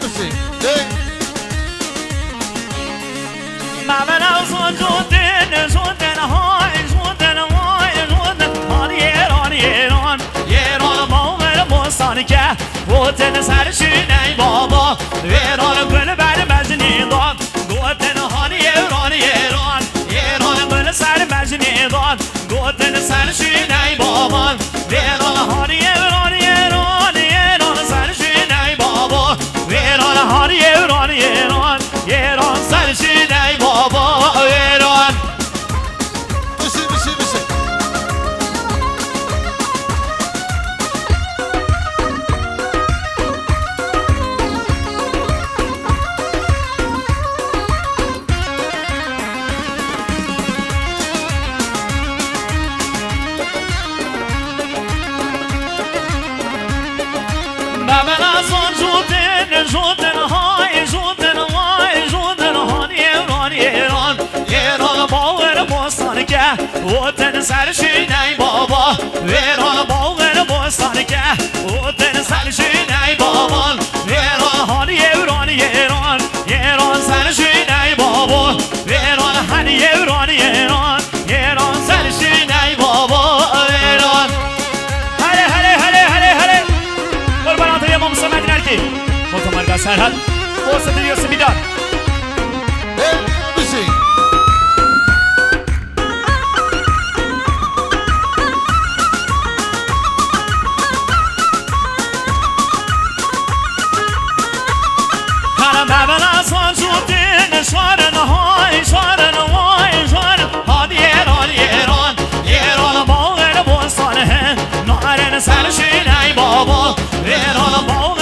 بسي معمل زودن زودن هاي زودن هاي زودن هاد يران يران يران باور بوستان که گوتن سرشینه بابا يران گل بر مجنی داد گوتن هاد يران يران يران گل سر مجنی داد گوتن سرشینه بابا يران هاد يران يران يران سرشینه بابا يران هاد يران يران يران سرشینه بابا ایران بسي بسي بسي بابا زون زودن زودن های زودن های زودن هان ایران ایران ایران باور بوستان که وطن سرشینه بابا ایران باور بوستان که وطن سرشینه بابا ایران هان ایران ایران ایران سرشینه بابا ایران هان ایران ایران ایران سرشینه بابا ایران هله هله هله هله هله قربان يا مام سمعت نركي موتو مرقا سرحد فرصة اليوسف بدار بسي كان بابنا صار شوتين شوارن هاي شوارن هاي شوارن هاد يران يران يران باور بوستانه نارن سرشيني بابا يران باور